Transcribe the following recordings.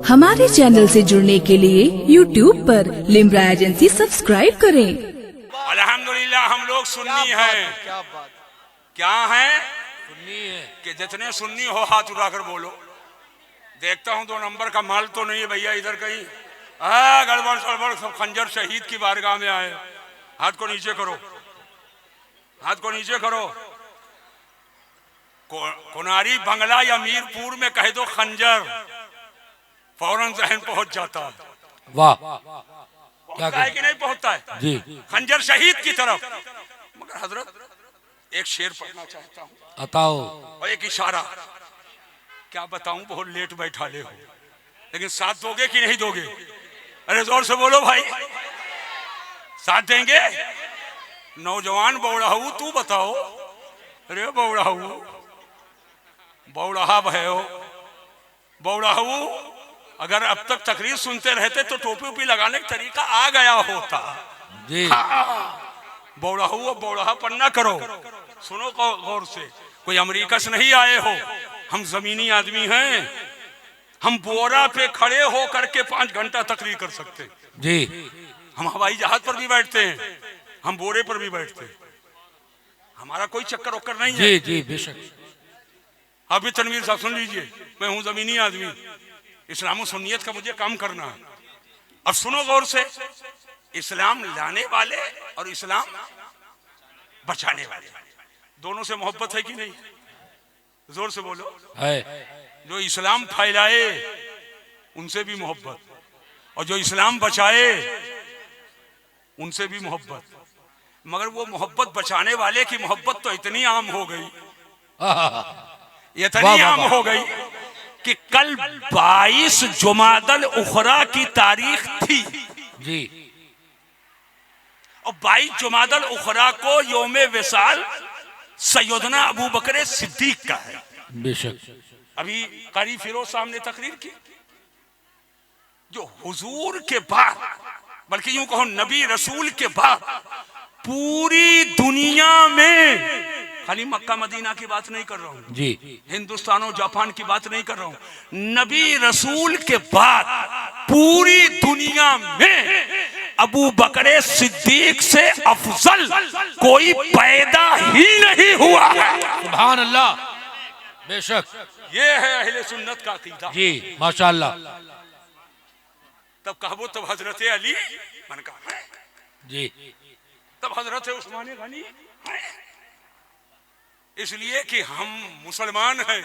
हमारे चैनल से जुड़ने के लिए YouTube पर लिम्रा एजेंसी सब्सक्राइब करें। अल्हम्दुलिल्लाह हम लोग सुन्नी हैं। क्या बात, क्या हैं? सुन्नी है। कि जितने सुन्नी हो हाथ उठाकर बोलो। देखता हूँ 2 नंबर का माल तो नहीं है भैया इधर कहीं। गड़बड़ सड़बड़ सब खंजर शहीद की बारगाह में आए। हाथ को नीचे करो, हाथ को नीचे करो। कोनारी बंगला या मीरपुर में कह दो खंजर, फौरन जहन पहुंच जाता है। वाह, पहुंचता है कि नहीं पहुंचता है जी। खंजर शहीद की तरफ। मगर हजरत एक शेर पढ़ना चाहता हूँ, बताओ। और एक इशारा। क्या बताऊं, बहुत लेट बैठा ले हो, लेकिन साथ दोगे कि नहीं दोगे? अरे जोर से बोलो भाई, साथ देंगे? नौजवान बौड़ाहू तू बताओ। अरे बौड़ाहू, बौड़ाहा भयो, बौड़ाहू अगर अब तक तकरीर सुनते रहते तो टोपी उपी लगाने का तरीका आ गया होता जी। बौड़ाहू और बौड़ाहा पन्ना करो। सुनो गौर से, कोई अमेरिका से नहीं आए हो, हम जमीनी आदमी हैं। हम बोरा पे खड़े हो करके 5 घंटा तकरीर कर सकते हैं जी। हम हवाई जहाज पर भी बैठते हैं, हम बोरे पर भी बैठते हैं। हमारा कोई चक्कर वक्कर नहीं है। जी जी बेशक। आप भी तनवीर साहब सुन लीजिए, मैं हूं जमीनी आदमी, इस्लाम और सुन्नियत का मुझे काम करना है। अब सुनो गौर से, इस्लाम लाने वाले और इस्लाम बचाने वाले दोनों से मोहब्बत है कि नहीं? जोर से बोलो। है। जो इस्लाम फैलाए उनसे भी मोहब्बत, और जो इस्लाम बचाए उनसे भी मोहब्बत। मगर वो मोहब्बत बचाने वाले की मोहब्बत तो इतनी आम हो गई, इतनी आम हो गई कि कल 22 जुमादल उखरा की तारीख थी जी। और 22 जुमादल उखरा को योमे विसाल सैयदना अबू बकर सिद्दीक का है। बेशक। अभी कारी फिरोज साहब ने तकरीर की, जो हुजूर के बाद, बल्कि यूं कहो नबी रसूल के बाद पूरी दुनिया में, खाली मक्का मदीना की बात नहीं कर रहा हूं जी, हिंदुस्तान और जापान की बात नहीं कर रहा हूं, नबी रसूल के बाद पूरी दुनिया में अबू बकर सिद्दीक से अफजल कोई पैदा ही नहीं हुआ है। सुभान अल्लाह। बेशक। ये है अहले सुन्नत का अकीदा जी माशाअल्लाह। तब कहो तब हजरत अली, मैंने कहा है। जी। तब हजरत उस्मान गनी, इसलिए कि हम मुसलमान हैं,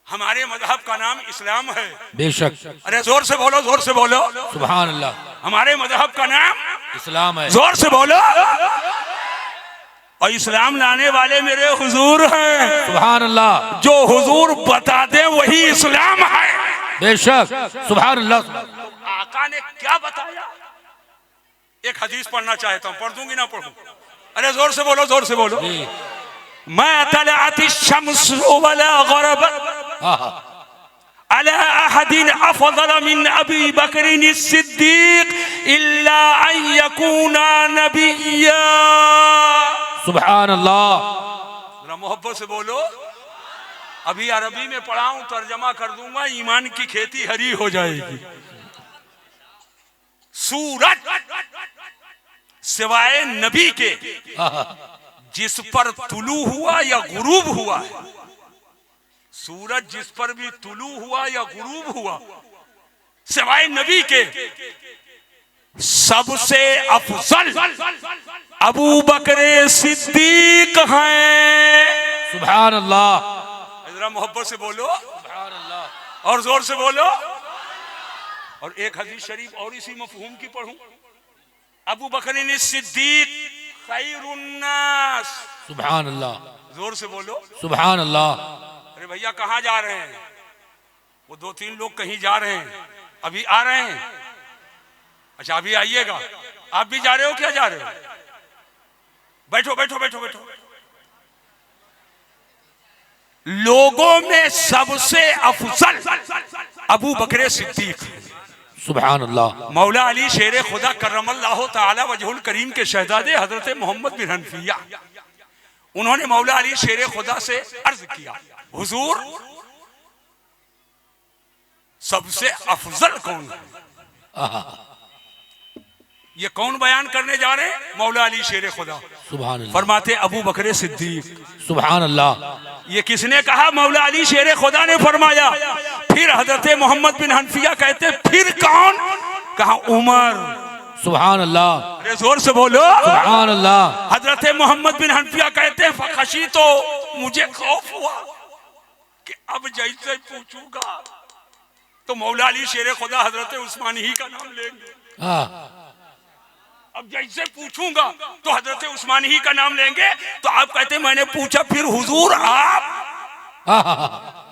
हमारे मजहब का नाम इस्लाम है। बेशक। अरे जोर से बोलो, जोर से बोलो। सुभान अल्लाह। हमारे मजहब का नाम इस्लाम है। जोर से बोलो। और इस्लाम लाने वाले मेरे हुजूर हैं। सुभान अल्लाह। जो हुजूर बता दे वही इस्लाम है। बेशक। सुभान अल्लाह। आका ने क्या बताया? एक हदीस पढ़ना चाहता हूं, पढ़ दूंगी ना पढ़ूं? अरे जोर से बोलो, जोर से बोलो। मैं तलअत शम्स वला गरबत अला अहदिन अफदल मिन अबी बकर सिद्दीक इल्ला अन यकूना नबिय्या। सुभान अल्लाह। जरा मोहब्बत से बोलो। अभी अरबी में पढ़ाऊं, तर्जमा कर दूंगा, ईमान की खेती हरी हो जाएगी। सूरज सिवाय नबी के जिस पर तुलू हुआ या गुरूब हुआ है, सूरज जिस पर भी तुलू हुआ या गुरूब हुआ, सिवाय नबी के सबसे अफजल अबू बकर सिद्दीक हैं। सुभान अल्लाह। जरा मोहब्बत से बोलो सुभान अल्लाह। और जोर से बोलो। और एक हदीस शरीफ और इसी मफहूम की पढ़ूं। अबू बकर सिद्दीक खैरुन्नास। सुभान अल्लाह। जोर से बोलो। सुभान अल्लाह। अरे भैया कहाँ जा रहे हैं? वो 2-3 लोग कहीं जा रहे हैं, अभी आ रहे हैं। अच्छा अभी आइएगा। आप भी जा रहे हो? क्या जा रहे हो? बैठो बैठो बैठो बैठो। लोगों में सबसे अफजल अबू बकर सिद्दीक। सुभान अल्लाह। मौला अली शेर खुदा करमल्लाहु ताला वजहुल करीम के शहजादे हजरत मोहम्मद बिन हनफिया, उन्होंने मौला अली शेर खुदा से अर्ज किया, हुजूर सबसे अफजल कौन है? ये कौन बयान करने जा रहे हैं? मौला अली शेर खुदा। सुभान अल्लाह। फरमाते अबू बकर सिद्दीक। सुभान अल्लाह। ये किसने कहा? मौला अली शेर खुदा ने फरमाया। फिर हजरत मोहम्मद बिन हनफिया कहते फिर कौन? कहा उमर। सुभान अल्लाह। अरे जोर से बोलो सुभान अल्लाह। हजरत मोहम्मद बिन हनफिया कहते फखशी तो मुझे खौफ हुआ कि अब जैसे पूछूंगा तो मौला अली शेर खुदा हजरत उस्मान ही का नाम लेंगे। अब जैसे पूछूंगा तो हजरत उस्मान ही का नाम लेंगे। तो आप कहते मैंने पूछा फिर हुजूर आप?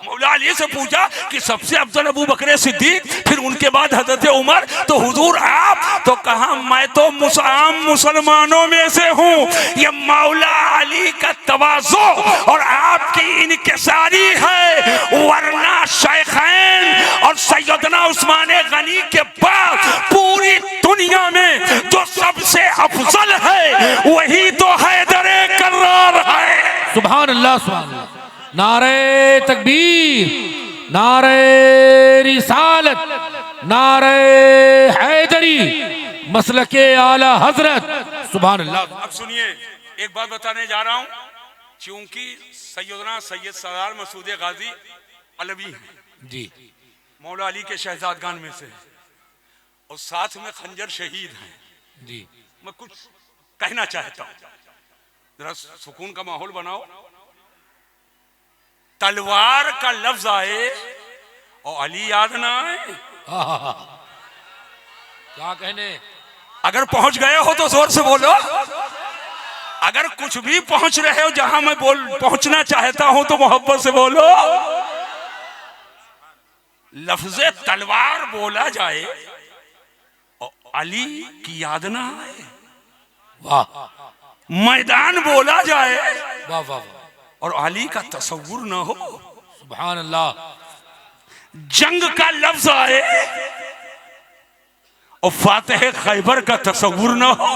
मौला अली से पूछा कि सबसे अफजल अबू बकर सिद्दीक, फिर उनके बाद हजरत उमर, तो हुजूर आप? तो कहा मैं तो आम मुसलमानों में से हूँ। ये मौला अली का तवाज़ो और आपकी इनकिसारी है, वरना शेखैन और सैयदना उस्मान गनी के बाद पूरी दुनिया में जो सबसे अफजल है वही तो हैदर कर्रार है। सुभान अल्लाह। सुभान अल्लाह। नारे तकबीर, नारे रिसालत, नारे हैदरी, मसलके आला हजरत। सुभान अल्लाह। अब सुनिए, एक बात बताने जा रहा हूं। क्योंकि सैयदना सैयद सरदार मसूद गाजी अलवी जी मौला अली के शहजादगान में से, और साथ में खंजर शहीद हैं जी। मैं कुछ कहना चाहता हूं, जरा सुकून का माहौल बनाओ। तलवार का लफ्ज आए और अली याद ना आए, क्या कहने? अगर पहुंच गए हो तो जोर से बोलो। अगर कुछ भी पहुंच रहे हो जहां मैं पहुंचना चाहता हूं तो मोहब्बत से बोलो। लफ्ज़े तलवार बोला जाए और अली की याद ना आए, वाह। मैदान बोला जाए वाह वाह वाह। और अली का तसव्वुर ना हो, सुभान अल्लाह। जंग का लफ्ज आए और फातिह खैबर का तसव्वुर ना हो,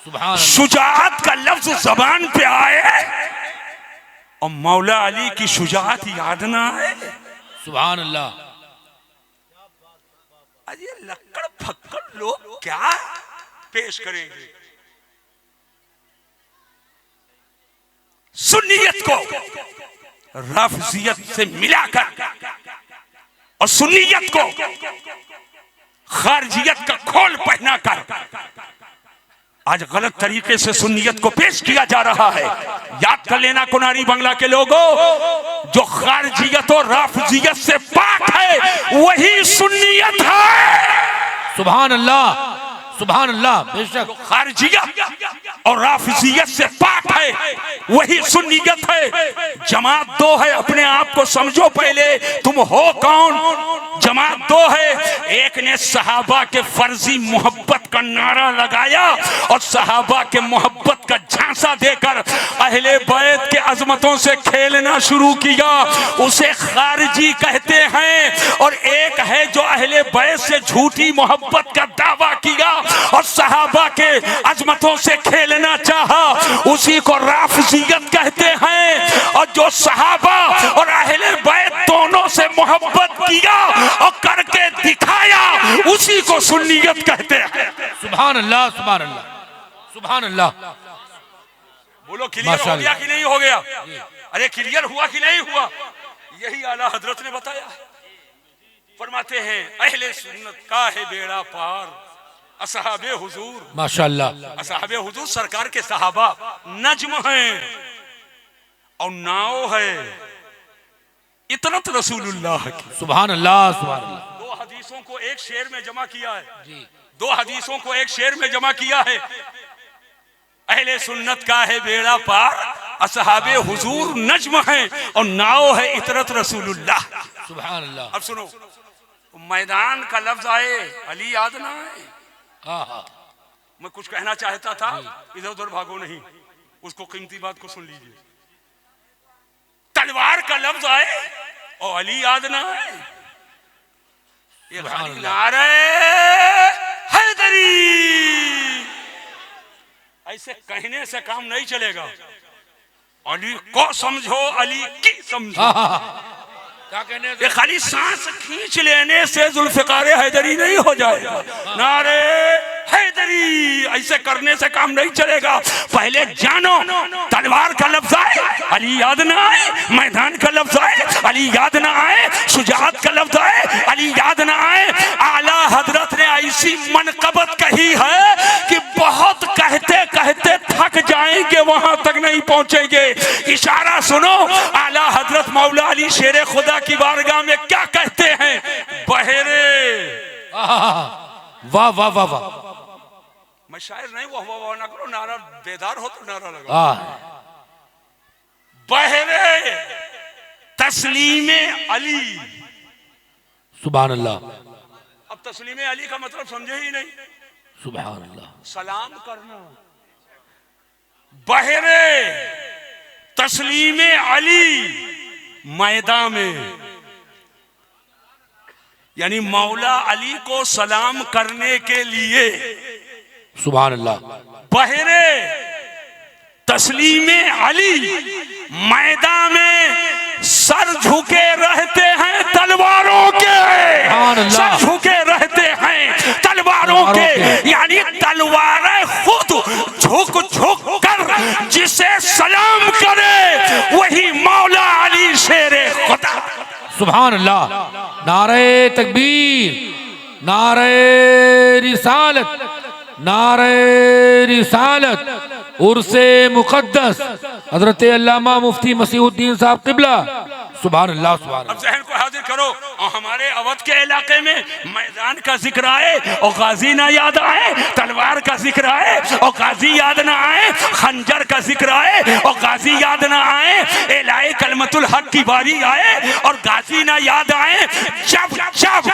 सुभान अल्लाह। शुजाअत का लफ्ज जबान पे आए और मौला अली की शुजाअत याद ना आए। सुभान अल्लाह। अरे लक्कड़ फक्कड़ लोग क्या पेश करेंगे? सुन्नियत को राफजियत से मिलाकर और सुन्नियत को खारजियत का खोल पहनाकर आज गलत तरीके से सुन्नियत को पेश किया जा रहा है। याद कर लेना कुनारी बंगला के लोगों, जो खारजियत और राफजियत से पाक है वही सुन्नियत है। सुभान अल्लाह। सुभान अल्लाह। बेशक खारजियत और राफजियत से पाक है वही सुन्नियत है। जमात दो है, अपने आप को समझो पहले तुम हो कौन। जमात दो है, एक ने सहाबा के फर्जी मोहब्बत का नारा लगाया और सहाबा के मोहब्बत का झांसा देकर अहले बैत के अजमतों से खेलना शुरू किया, उसे खारजी कहते हैं। और एक है जो अहले बैत से झूठी मोहब्बत का दावा किया और सहाबा के अजमतों से खेलना चाहा, उसी को राफजियत कहते हैं। और जो सहाबा और अहले बैत दोनों से मोहब्बत किया और करके दिखाया उसी को सुन्नियत कहते हैं। सुभान अल्लाह। सुभान अल्लाह। सुभान अल्लाह। बोलो क्लियर हो गया कि नहीं हो गया? अरे क्लियर हुआ कि नहीं हुआ? यही आला हजरत ने बताया। फरमाते हैं अहले सुन्नत का है बेड़ा पार, असहाबे हुजूर। माशाअल्लाह। असहाबे हुजूर सरकार के सहाबा नज्म हैं और नाव है इतनत रसूलुल्लाह की। सुभान अल्लाह। सुभान अल्लाह। दो हदीसों को एक शेर में जमा किया है जी। दो हदीसों को एक शेर में जमा किया है। अहले सुन्नत का है बेड़ा पार, असहाबे हुजूर नज्म हैं और नाव है इतरत रसूलुल्लाह। सुभान अल्लाह। अब सुनो, मैदान का लफ्ज आए अली याद ना आए। मैं कुछ कहना चाहता था, इधर उधर भागो नहीं, उसको कीमती बात को सुन लीजिए। तलवार का लफ्ज आए और अली याद ना आए, ये खाली नारे हैदरी, ऐसे कहने से काम नहीं चलेगा। अली को समझो, अली की समझो। क्या कहने ये खाली सांस खींच लेने से जुल्फिकार हैदरी नहीं हो जाएगा। नारे हैदरी ऐसे करने से काम नहीं चलेगा। पहले जानो तलवार का लफ्ज आए अली याद ना आए, मैदान का लफ्ज आए अली याद ना आए, शुजाअत का लफ्ज आए अली याद ना आए। आला हजरत ने ऐसी मनकबत कही है कि बहुत कहते कहते थक जाएंगे, वहां तक नहीं पहुंचेंगे। इशारा सुनो, आला हजरत मौला अली शेर खुदा की बारगाह में क्या कहते हैं? बहेरे। वाह वाह वाह वाह। मैं शायर नहीं, वाह वाह वाह ना करो, नारा बेदार हो तो नारा लगा। बहेरे तस्लीमे अली। सुभान अल्लाह। अब तस्लीमे अली का मतलब समझे ही नहीं। सुभान अल्लाह। सलाम करना। बहेरे तस्लीमे अली मैदान में, यानी मौला अली को सलाम करने के लिए। सुभान अल्लाह। बहेरे तस्लीमे अली मैदान में सर झुके रहते हैं तलवारों के, सर झुके रहते हैं तलवारों के, यानी तलवारें खुद झुक झुक कर जिसे सलाम करे वही मौला अली शेरे खुदा। सुभान अल्लाह। नारे तकबीर, नारे रिसालत, नारे रिसालत, उर्से मुकद्दस हजरत अल्लामा मुफ्ती मसीहुद्दीन साहब किबला। सुभान अल्लाह। सुभान अब जहन को हाजिर करो, और हमारे अवध के इलाके में मैदान का जिक्र आए और गाजी ना याद आए, तलवार का जिक्र आए और गाजी याद ना आए, खंजर का जिक्र आए और गाजी याद ना आए, एलाए कलमतुल हक की बारी आए और गाजी ना याद आए। जब जब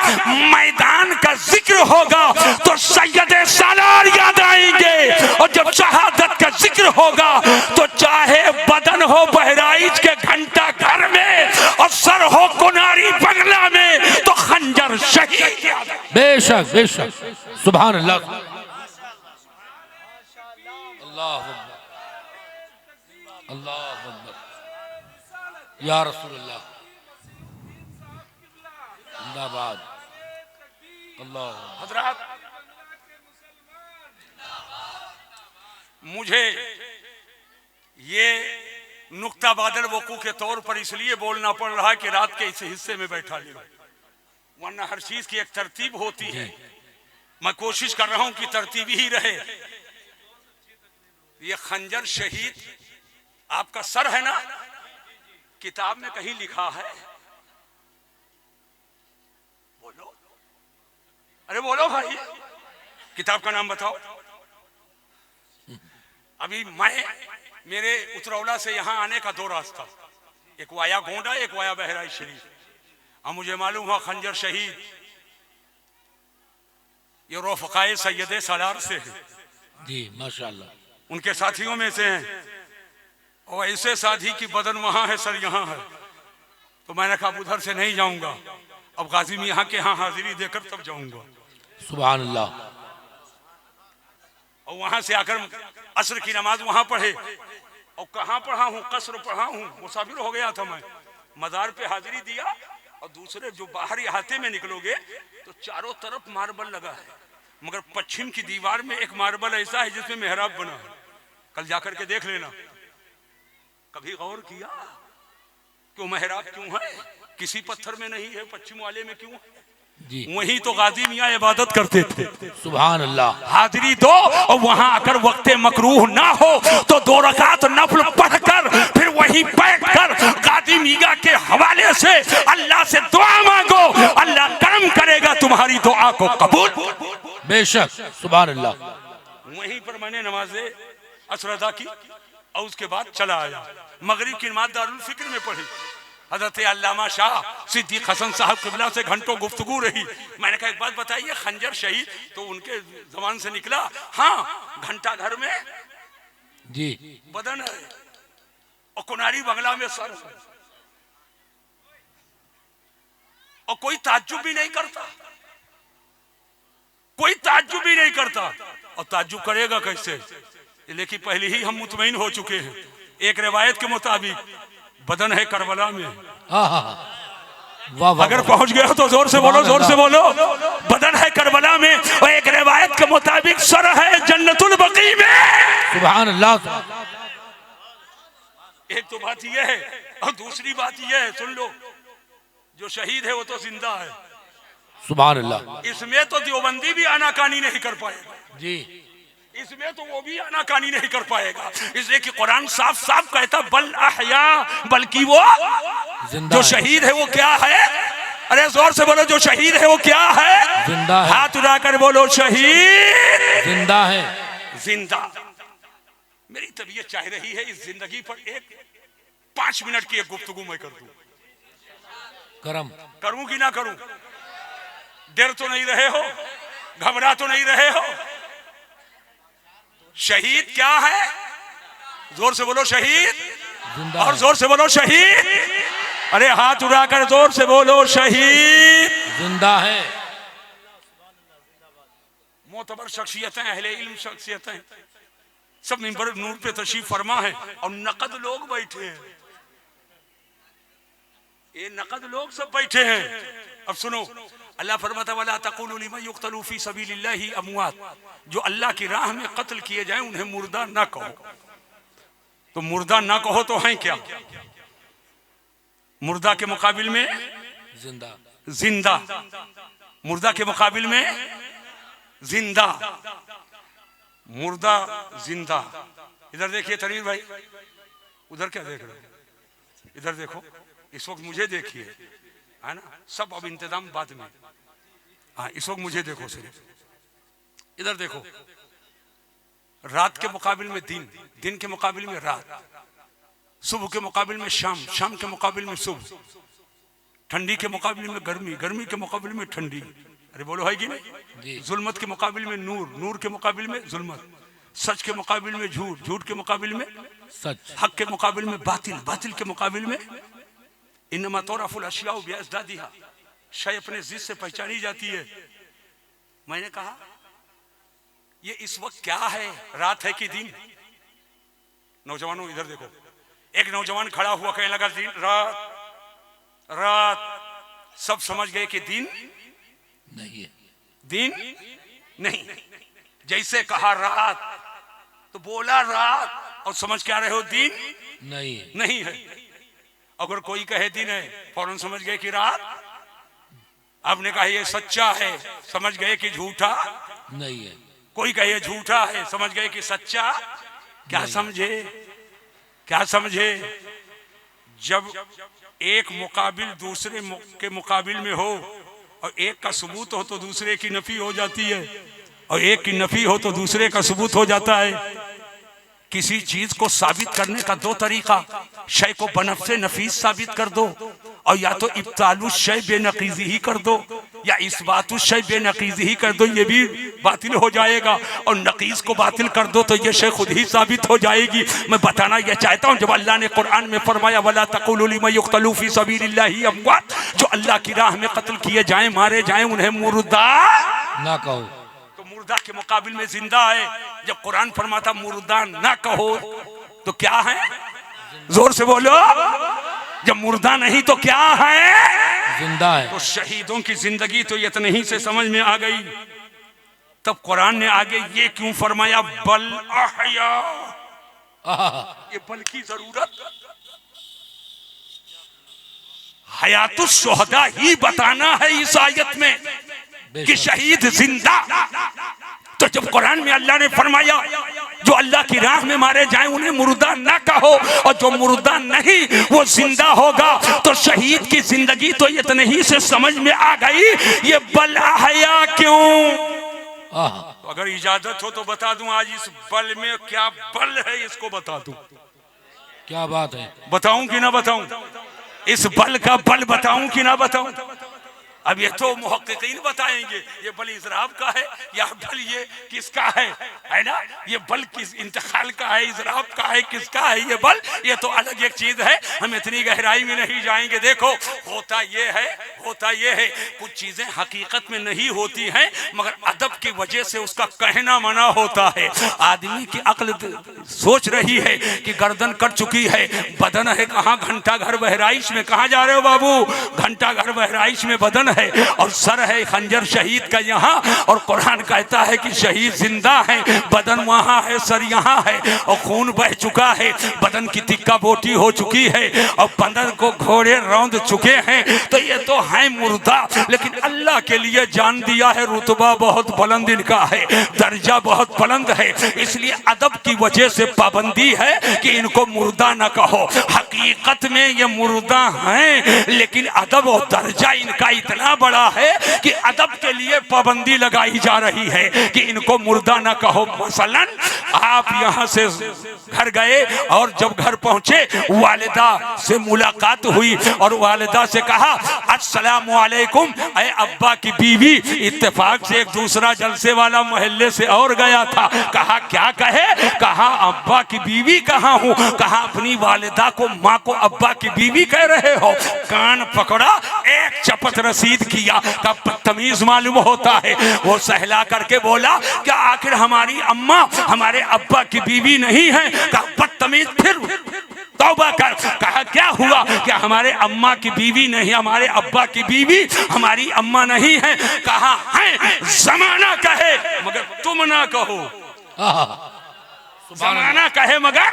मैदान का जिक्र होगा तो सैयद सालार याद आएंगे, और जब शहादत का जिक्र होगा तो चाहे बदन हो बहराइच के घंटा घर में और सर हो कोनारी बंगला में, तो खंजर शहीद याद है। बेशक बेशक। सुभान अल्लाह। अल्लाह अल्लाह या रसूल अल्लाह। जिंदाबाद। अल्लाह। हजरात, मुझे ये नुक्ता बादल वकू के तौर पर इसलिए बोलना पड़ रहा है कि रात के इस हिस्से में बैठा ले, वरना हर चीज की एक तरतीब होती है। मैं कोशिश कर रहा हूं कि तरतीब ही रहे। ये खंजर शहीद आपका सर है ना, किताब में कहीं लिखा है? बोलो, अरे बोलो भाई, किताब का नाम बताओ। अभी मेरे उतरौला से यहाँ आने का दो रास्ता, एक वाया गोंडा, एक वाया बहराइच शरीफ। अब मुझे मालूम हुआ खंजर शहीद ये रफ़क़ाए सैयद सालार से है जी, माशाअल्लाह, उनके साथियों में से हैं। और ऐसे साथी की बदन वहां है, सर यहाँ है। तो मैंने कहा उधर से नहीं जाऊंगा, अब गाजी मियां के यहाँ हाजिरी देकर तब जाऊंगा। सुभान अल्लाह। और वहां से आकर असर की नमाज वहां पढ़े, और कहाँ पढ़ा हूँ, कसर पढ़ा हूँ, मुसाफिर हो गया था मैं। मजार पे हाजिरी दिया, और दूसरे जो बाहरी अहाते में निकलोगे तो चारों तरफ मार्बल लगा है, मगर पश्चिम की दीवार में एक मार्बल ऐसा है जिसमें मेहराब बना है। कल जाकर के देख लेना। कभी गौर किया क्यों मेहराब क्यों है? किसी पत्थर में नहीं है, पश्चिम वाले में क्यों है? जी, वहीं तो गाजी मियां इबादत करते थे। सुभान अल्लाह। हाजिरी दो, और वहां आकर वक्त मकरूह ना हो तो 2 रकात नफल पढ़कर फिर वहीं बैठकर गाजी मियां के हवाले से अल्लाह से दुआ मांगो, अल्लाह करम करेगा, तुम्हारी दुआ को कबूल। बेशक, सुभान अल्लाह। वहीं पर मैंने नमाज़े असर अदा की, और उसके बाद चला आया। मगरिब की नमाज दारुल फिक्र में पढ़ी। हजरत अल्लामा शाह सिद्दीक हसन साहब किबला से घंटों गुफ्तगू रही। मैंने कहा एक बात बताइए, खंजर शहीद तो उनके जबान से निकला, हाँ घंटा घर में जी, बदन है और कुनारी बंगला में सर है, और कोई ताज्जुब भी नहीं करता, कोई ताज्जुब भी नहीं करता। और ताज्जुब करेगा कैसे? लेकिन पहले ही हम मुतमईन हो चुके हैं। एक रिवायत के मुताबिक बदन है करबला में। हाँ हाँ हाँ। वाह वाह अगर वाह। पहुंच गए हो तो जोर से बोलो, जोर से बोलो। बदन है करबला में और एक रिवायत के मुताबिक सर है जन्नतुल बकी में। सुभान अल्लाह। एक तो बात यह है और दूसरी बात यह है, सुन लो, जो शहीद है वो तो जिंदा है। सुभान अल्लाह। इसमें तो देवबंदी भी आनाकानी नहीं कर पाएगा जी। इसमें तो वो भी आनाकानी नहीं कर पाएगा, इसलिए कि कुरान साफ साफ कहता बल अहया, बल्कि वो जिंदा जो है। शहीद है वो क्या है? अरे जोर से बोलो, जो शहीद है वो क्या है? जिंदा है। हाथ उठाकर बोलो, शहीद जिंदा है। जिंदा। मेरी तबीयत चाह रही है इस जिंदगी पर एक 5 मिनट की एक गुफ्तगू मैं कर दूं। करम। करूं कि ना करूं? डर तो नहीं रहे हो? घबरा तो नहीं रहे हो? शहीद क्या है? जोर से बोलो, शहीद। जिंदा और है। जोर से बोलो, शहीद। अरे हाथ उठाकर जोर से बोलो, शहीद जिंदा है। मोतबर शख्सियतें, अहले इल्म शख्सियतें सब मिंबर नूर पे तशरीफ फरमा है और नकद लोग बैठे हैं। ये नकद लोग सब बैठे हैं। अब सुनो, अल्लाह फरमाता वला तक़ूलू लिमन युक़्तलू फ़ी सबीलिल्लाहि अमवात, जो अल्लाह की राह में कत्ल किए जाएं उन्हें मुर्दा ना कहो। तो मुर्दा ना कहो तो हैं क्या? मुर्दा के मुकाबिल में जिंदा। जिंदा, मुर्दा के मुकाबिल में जिंदा, मुर्दा जिंदा। इधर देखिए तनवीर भाई, उधर क्या देख रहे हो? इधर देखो, इस वक्त मुझे देखिए, है ना? सब अब इंतजाम बाद में। हाँ, इस वक्त मुझे देखो सिर्फ। इधर देखो, रात के मुकाबिल में दिन, दिन के मुकाबिल में रात, सुबह के मुकाबिल में शाम, शाम के मुकाबिल में सुबह, ठंडी के मुकाबिल में गर्मी, गर्मी के मुकाबिल में ठंडी। अरे बोलो है कि नहीं? जुल्मत के मुकाबिल में नूर, नूर के मुकाबिल में जुल्मत, सच के मुकाबिल में झूठ, झूठ के मुकाबिल में सच, हक के मुकाबिल में बातिल, बातिल के मुकाबिल में इन्नमा तुरफ़ुल अशिया बिअज़दादिहा, शय अपने जिद से पहचानी जाती है। मैंने कहा ये इस वक्त क्या है, रात है कि दिन? नौजवानों इधर देखो, एक नौजवान खड़ा हुआ कहने लगा दिन, रात रात। सब समझ गए कि दिन नहीं है। दिन नहीं। जैसे कहा रात तो बोला रात, और समझ क्या रहे हो? दिन नहीं है। नहीं है। अगर कोई कहे दिन है, फौरन समझ गए कि रात। आपने कहा ये सच्चा है, समझ गए कि झूठा नहीं है। कोई कहे झूठा है, समझ गए कि सच्चा। क्या समझे? क्या समझे? जब एक मुकाबिल दूसरे के मुकाबिल में हो और एक का सबूत हो तो दूसरे की नफी हो जाती है, और एक की नफी हो तो दूसरे का सबूत हो जाता है। किसी चीज को साबित करने का दो तरीका, शय को बनफ्से नफीस साबित कर दो, और या तो इब्तालु शय बेनकीज़ी ही कर दो, या इस्बातु शय बेनकीज़ी ही कर दो, ये भी बातिल हो जाएगा। और नकीस को बातिल कर दो तो ये शय खुद ही साबित हो जाएगी। मैं बताना यह चाहता हूँ, जब अल्लाह ने कुरान में फरमाया वला तक़ूलू लिमन युक़्तलू फ़ी सबीलिल्लाहि अमवात, जो अल्लाह की राह में कत्ल किए जाएं, मारे जाएं, उन्हें मुर्दा ना कहो। तो मुर्दा के मुकाबिल में जिंदा है। जब कुरान फरमाता मुर्दा ना कहो तो क्या है? जोर से बोलो, जब मुर्दा नहीं तो क्या है? जिंदा है। तो शहीदों की जिंदगी तो इतने ही से समझ में आ गई। तब कुरान ने आगे ये क्यों फरमाया बल अहया, ये बल की जरूरत हयातुश शुहदा ही बताना है इस आयत में कि शहीद जिंदा। तो जब कुरान में अल्लाह ने फरमाया जो अल्लाह की राह में मारे जाएं उन्हें मुर्दा ना कहो, और जो मुर्दा नहीं वो जिंदा होगा, तो शहीद की जिंदगी तो इतने ही से समझ में आ गई। ये बल अहया क्यों? तो अगर इजाजत हो तो बता दूं आज इस बल में क्या बल है, इसको बता दूं। क्या बात है? बताऊं कि ना बताऊं? इस बल का बल बताऊं कि ना बताऊं? अब ये तो मुहक्किकीन बताएंगे ये बल इजराब का है या बल ये किसका है ना, ये बल किस इंतकाल का है, इजराब का है, किसका है ये बल, ये तो अलग एक चीज है, हम इतनी गहराई में नहीं जाएंगे। देखो होता ये है कुछ चीजें हकीकत में नहीं होती हैं मगर अदब की वजह से उसका कहना मना होता है। आदमी की अक्ल सोच रही है कि गर्दन कट चुकी है, बदन है कहाँ, घंटा घर बहराइश में, कहाँ जा रहे हो बाबू, घंटा घर बहराइश में बदन है और सर है खंजर शहीद का यहाँ, और कुरान कहता है कि शहीद जिंदा है, बदन वहाँ है, सर यहाँ है, और खून बह चुका है, बदन की तिक्का बोटी हो चुकी है और बदन को घोड़े रौंद चुके हैं, तो ये तो है मुर्दा। लेकिन अल्लाह के लिए जान दिया है, रुतबा बहुत बुलंद इनका है, दर्जा बहुत बुलंद है, इसलिए अदब की वजह से पाबंदी है कि इनको मुर्दा न कहो। हकीकत में ये मुर्दा हैं लेकिन अदब और दर्जा इनका इतना बड़ा है कि अदब के लिए पाबंदी लगाई जा रही है कि इनको मुर्दा न कहो। मसलन आप यहाँ से घर गए और जब घर पहुंचे वालिदा से मुलाकात हुई और वालिदा से कहा अस्सलामु अलैकुम, ऐ अब्बा की बीवी, इत्तेफाक से एक दूसरा जलसे वाला मोहल्ले से और गया था, कहा क्या कहे, कहा अब्बा की बीवी कहाँ हूँ, कहा अपनी वालिदा को, माँ को अब्बा की बीवी कह रहे हो, कान पकड़ा, एक चपत रसीद किया, कब बदतमीज मालूम होता है। वो सहला करके बोला क्या आखिर हमारी अम्मा हमारे अब्बा की बीवी नहीं है, कहा बदतमीज, फिर तौबा कर, कहा क्या हुआ, क्या हमारे अम्मा की बीवी नहीं, हमारे अब्बा की बीवी हमारी अम्मा नहीं है, कहा है जमाना कहे मगर तुम ना कहो, जमाना कहे मगर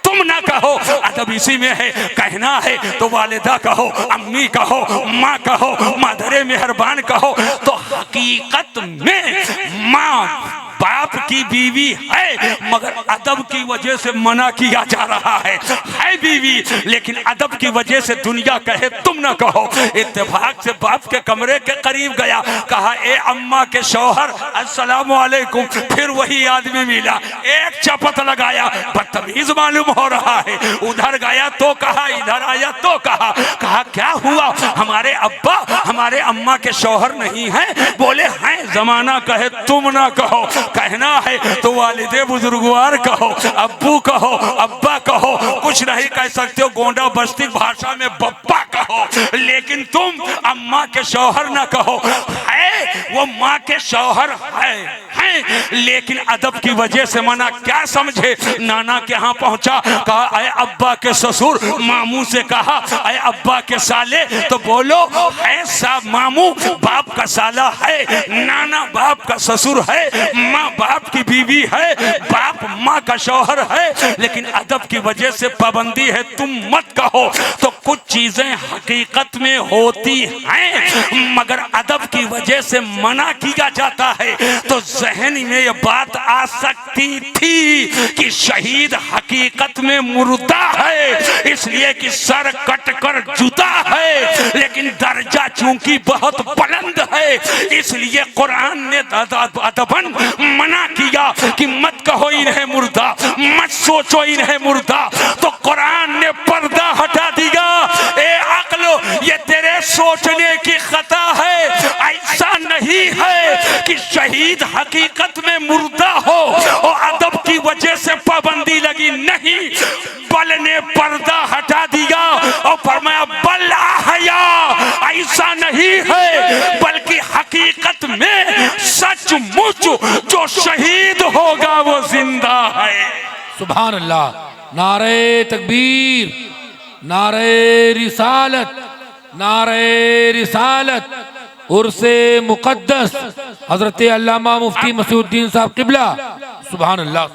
तुम ना कहो। अदब इसी में है, कहना है तो वालिदा कहो, अम्मी कहो, माँ कहो, मादरे मेहरबान कहो, तो हकीकत में माँ बाप की बीवी है मगर अदब की वजह से मना किया जा रहा है बीवी, लेकिन अदब की वजह से दुनिया कहे तुम ना कहो। इत्तेफाक से बाप के कमरे के करीब गया, कहा ए अम्मा के शौहर अस्सलामु अलैकुम, फिर वही आदमी मिला, एक चपत लगाया, बदतमीज मालूम हो रहा है। उधर गया तो कहा, इधर आया तो कहा, कहा क्या हुआ, हमारे अब्बा हमारे अम्मा के शौहर नहीं है, बोले हैं जमाना कहे तुम ना कहो, कहना है तो वालिदे बुजुर्गवार कहो, अब्बू कहो, अब्बा कहो, कुछ नहीं कह सकते हो, गोंडा बस्ती भाषा में बप्पा कहो, लेकिन तुम अम्मा के शौहर ना कहो। है वो माँ के शौहर है लेकिन अदब की वजह से मना, क्या समझे, नाना के यहाँ पहुंचा, कहा अय अब्बा के ससुर, मामू से कहा अय अब्बा के साले, तो बोलो है साहब, मामू बाप का साला है, नाना बाप का ससुर है, माँ बाप की बीवी है, बाप माँ का शौहर है, लेकिन अदब की वजह से पाबंदी है तुम मत कहो। तो कुछ चीजें हकीकत में होती हैं मगर अदब की वजह से मना किया जाता है। तो जहन में ये बात आ सकती थी कि शहीद हकीकत में मुर्दा है इसलिए कि सर कट कर जुदा है, लेकिन दर्जा चूंकि बहुत बुलंद है इसलिए कुरान ने अदबन मना किया कि मत कहो इन्हें मुर्दा, मत सोचो इन्हें मुर्दा। तो कुरान ने पर्दा हटा दिया, ए अक्लो ये तेरे सोचने की खता है, ऐसा नहीं है कि शहीद हकीकत में मुर्दा हो और अदब की वजह से पाबंदी लगी, नहीं, बल ने पर्दा हटा दिया और फरमाया बल आहया, ऐसा नहीं है बल्कि हकीकत में सचमुच जो शहीद होगा वो जिंदा है। सुभान अल्लाह, नारे तकबीर, नारे रिसालत, नारे रिसालत, उर्से मुकद्दस हजरत अल्लामा मुफ्ती मसीहुद्दीन साहब किबला, सुभान अल्लाह।